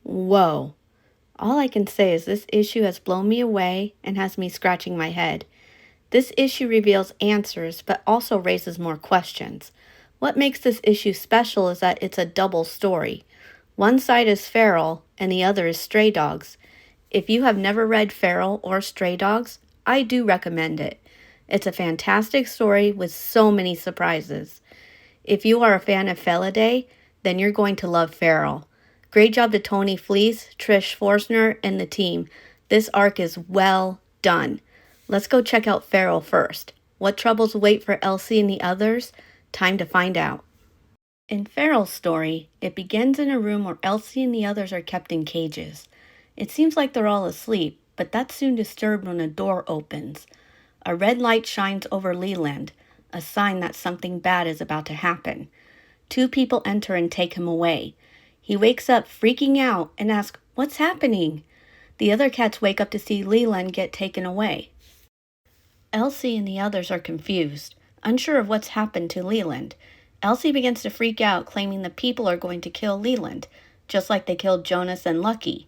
Whoa. All I can say is this issue has blown me away and has me scratching my head. This issue reveals answers, but also raises more questions. What makes this issue special is that it's a double story. One side is feral, and the other is stray dogs. If you have never read Feral or Stray Dogs, I do recommend it. It's a fantastic story with so many surprises. If you are a fan of Felidae, then you're going to love Feral. Great job to Tony Fleece, Trish Forsner, and the team. This arc is well done. Let's go check out Feral first. What troubles wait for Elsie and the others? Time to find out. In Feral's story, it begins in a room where Elsie and the others are kept in cages. It seems like they're all asleep, but that's soon disturbed when a door opens. A red light shines over Leland, a sign that something bad is about to happen. Two people enter and take him away. He wakes up freaking out and asks, "What's happening?" The other cats wake up to see Leland get taken away. Elsie and the others are confused, unsure of what's happened to Leland. Elsie begins to freak out, claiming the people are going to kill Leland, just like they killed Jonas and Lucky.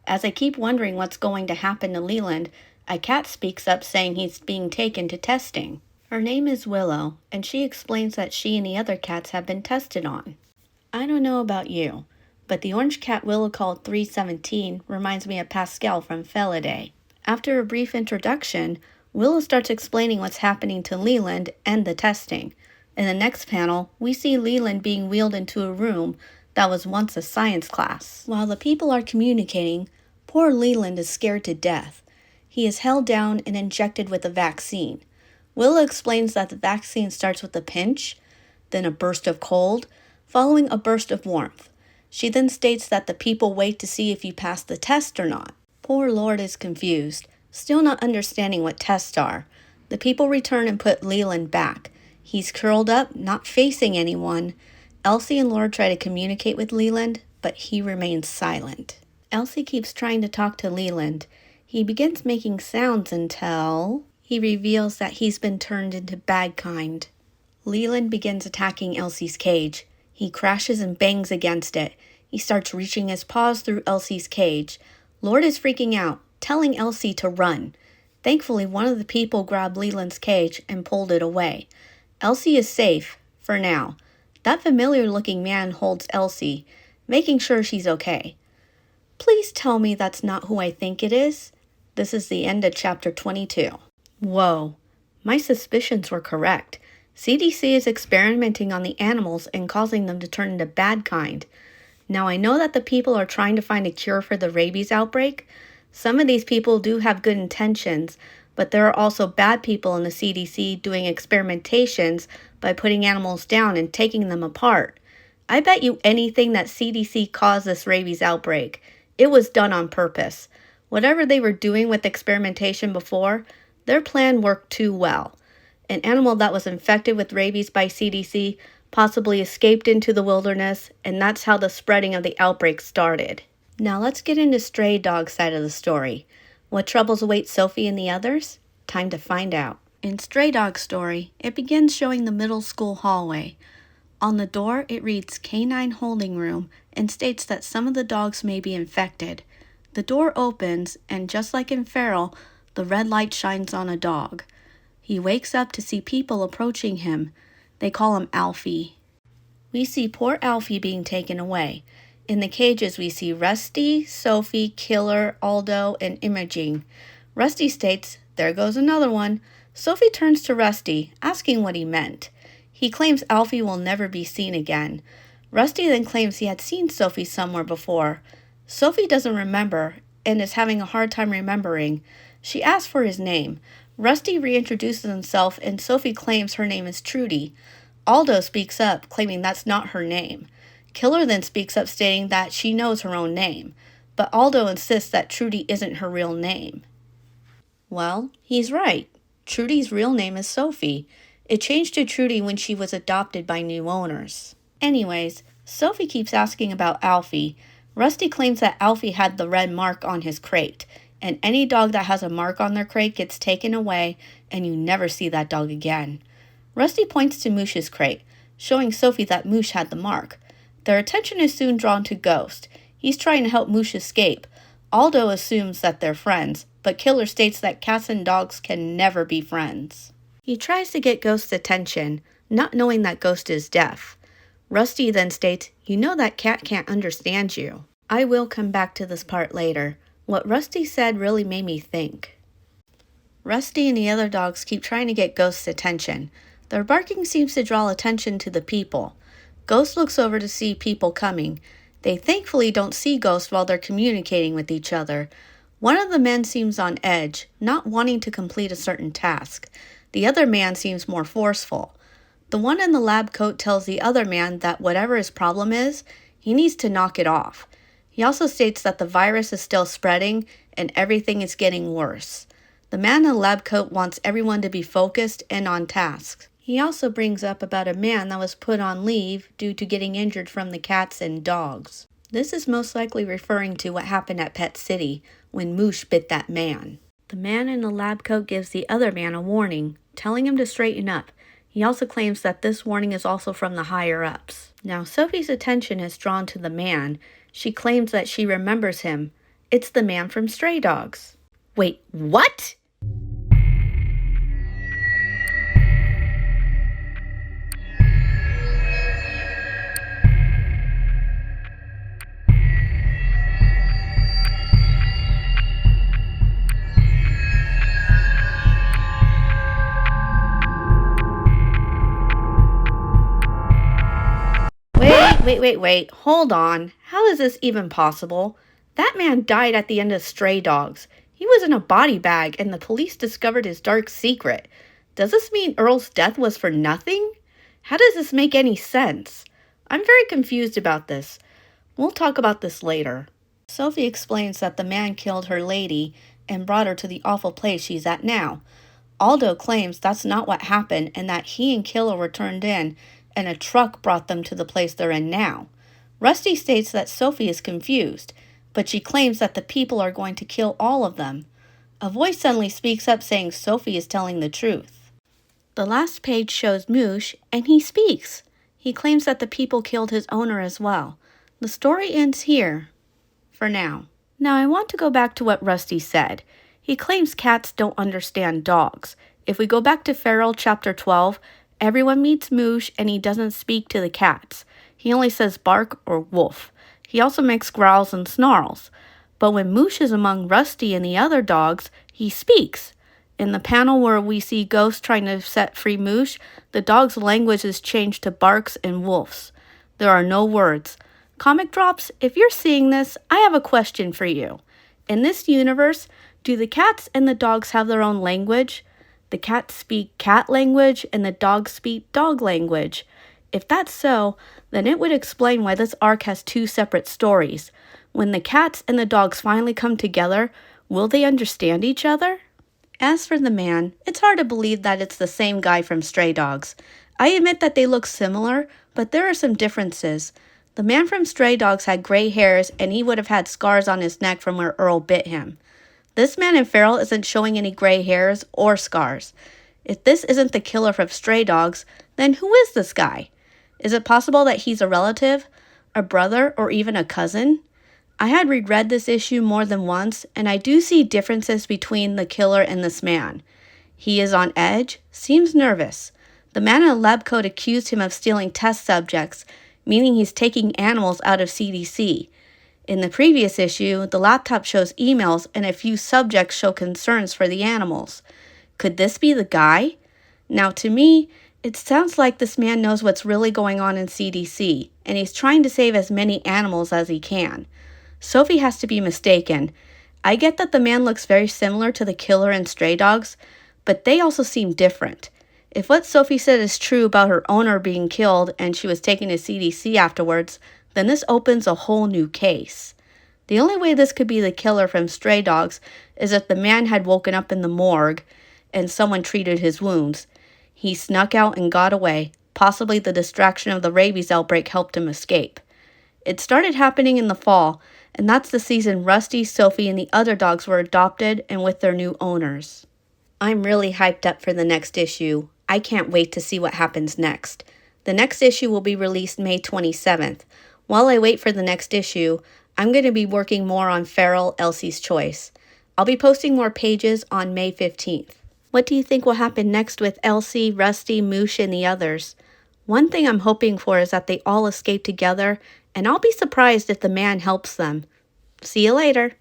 As I keep wondering what's going to happen to Leland, a cat speaks up saying he's being taken to testing. Her name is Willow, and she explains that she and the other cats have been tested on. I don't know about you, but the orange cat Willow called 317 reminds me of Pascal from Felidae. After a brief introduction, Willow starts explaining what's happening to Leland and the testing. In the next panel, we see Leland being wheeled into a room that was once a science class. While the people are communicating, poor Leland is scared to death. He is held down and injected with a vaccine. Willow explains that the vaccine starts with a pinch, then a burst of cold, following a burst of warmth. She then states that the people wait to see if you pass the test or not. Poor Lord is confused, still not understanding what tests are. The people return and put Leland back. He's curled up, not facing anyone. Elsie and Lord try to communicate with Leland, but he remains silent. Elsie keeps trying to talk to Leland. He begins making sounds until he reveals that he's been turned into bad kind. Leland begins attacking Elsie's cage. He crashes and bangs against it. He starts reaching his paws through Elsie's cage. Lord is freaking out, telling Elsie to run. Thankfully, one of the people grabbed Leland's cage and pulled it away. Elsie is safe, for now. That familiar-looking man holds Elsie, making sure she's okay. Please tell me that's not who I think it is. This is the end of chapter 22. Whoa, my suspicions were correct. CDC is experimenting on the animals and causing them to turn into bad kind. Now I know that the people are trying to find a cure for the rabies outbreak. Some of these people do have good intentions, but there are also bad people in the CDC doing experimentations by putting animals down and taking them apart. I bet you anything that CDC caused this rabies outbreak. It was done on purpose. Whatever they were doing with experimentation before, their plan worked too well. An animal that was infected with rabies by CDC possibly escaped into the wilderness, and that's how the spreading of the outbreak started. Now let's get into Stray Dog's side of the story. What troubles await Sophie and the others? Time to find out. In Stray Dog's story, it begins showing the middle school hallway. On the door, it reads Canine Holding Room and states that some of the dogs may be infected. The door opens, and just like in Feral, the red light shines on a dog. He wakes up to see people approaching him. They call him Alfie. We see poor Alfie being taken away. In the cages, we see Rusty, Sophie, Killer, Aldo, and Imogene. Rusty states, "There goes another one." Sophie turns to Rusty, asking what he meant. He claims Alfie will never be seen again. Rusty then claims he had seen Sophie somewhere before. Sophie doesn't remember and is having a hard time remembering. She asks for his name. Rusty reintroduces himself and Sophie claims her name is Trudy. Aldo speaks up, claiming that's not her name. Killer then speaks up stating that she knows her own name, but Aldo insists that Trudy isn't her real name. Well, he's right. Trudy's real name is Sophie. It changed to Trudy when she was adopted by new owners. Anyways, Sophie keeps asking about Alfie. Rusty claims that Alfie had the red mark on his crate, and any dog that has a mark on their crate gets taken away and you never see that dog again. Rusty points to Moosh's crate, showing Sophie that Moosh had the mark. Their attention is soon drawn to Ghost. He's trying to help Moosh escape. Aldo assumes that they're friends, but Killer states that cats and dogs can never be friends. He tries to get Ghost's attention, not knowing that Ghost is deaf. Rusty then states, "You know that cat can't understand you." I will come back to this part later. What Rusty said really made me think. Rusty and the other dogs keep trying to get Ghost's attention. Their barking seems to draw attention to the people. Ghost looks over to see people coming. They thankfully don't see Ghost while they're communicating with each other. One of the men seems on edge, not wanting to complete a certain task. The other man seems more forceful. The one in the lab coat tells the other man that whatever his problem is, he needs to knock it off. He also states that the virus is still spreading and everything is getting worse. The man in the lab coat wants everyone to be focused and on task. He also brings up about a man that was put on leave due to getting injured from the cats and dogs. This is most likely referring to what happened at Pet City when Moosh bit that man. The man in the lab coat gives the other man a warning, telling him to straighten up. He also claims that this warning is also from the higher-ups. Now Sophie's attention is drawn to the man. She claims that she remembers him. It's the man from Stray Dogs. Wait, what? Wait, hold on. How is this even possible? That man died at the end of Stray Dogs. He was in a body bag and the police discovered his dark secret. Does this mean Earl's death was for nothing? How does this make any sense? I'm very confused about this. We'll talk about this later. Sophie explains that the man killed her lady and brought her to the awful place she's at now. Aldo claims that's not what happened and that he and Killer were turned in and a truck brought them to the place they're in now. Rusty states that Sophie is confused, but she claims that the people are going to kill all of them. A voice suddenly speaks up saying Sophie is telling the truth. The last page shows Moosh, and he speaks. He claims that the people killed his owner as well. The story ends here, for now. Now I want to go back to what Rusty said. He claims cats don't understand dogs. If we go back to Feral Chapter 12, everyone meets Moosh and he doesn't speak to the cats. He only says bark or woof. He also makes growls and snarls. But when Moosh is among Rusty and the other dogs, he speaks. In the panel where we see Ghost trying to set free Moosh, the dog's language is changed to barks and woofs. There are no words. Comic Drops, if you're seeing this, I have a question for you. In this universe, do the cats and the dogs have their own language? The cats speak cat language and the dogs speak dog language. If that's so, then it would explain why this arc has two separate stories. When the cats and the dogs finally come together, will they understand each other? As for the man, it's hard to believe that it's the same guy from Stray Dogs. I admit that they look similar, but there are some differences. The man from Stray Dogs had gray hairs and he would have had scars on his neck from where Earl bit him. This man in Feral isn't showing any gray hairs or scars. If this isn't the killer from Stray Dogs, then who is this guy? Is it possible that he's a relative, a brother, or even a cousin? I had reread this issue more than once, and I do see differences between the killer and this man. He is on edge, seems nervous. The man in the lab coat accused him of stealing test subjects, meaning he's taking animals out of CDC. In the previous issue, the laptop shows emails and a few subjects show concerns for the animals. Could this be the guy? Now to me, it sounds like this man knows what's really going on in CDC, and he's trying to save as many animals as he can. Sophie has to be mistaken. I get that the man looks very similar to the killer in Stray Dogs, but they also seem different. If what Sophie said is true about her owner being killed and she was taken to CDC afterwards, then this opens a whole new case. The only way this could be the killer from Stray Dogs is if the man had woken up in the morgue and someone treated his wounds. He snuck out and got away. Possibly the distraction of the rabies outbreak helped him escape. It started happening in the fall, and that's the season Rusty, Sophie, and the other dogs were adopted and with their new owners. I'm really hyped up for the next issue. I can't wait to see what happens next. The next issue will be released May 27th. While I wait for the next issue, I'm going to be working more on Feral Elsie's Choice. I'll be posting more pages on May 15th. What do you think will happen next with Elsie, Rusty, Moosh, and the others? One thing I'm hoping for is that they all escape together, and I'll be surprised if the man helps them. See you later.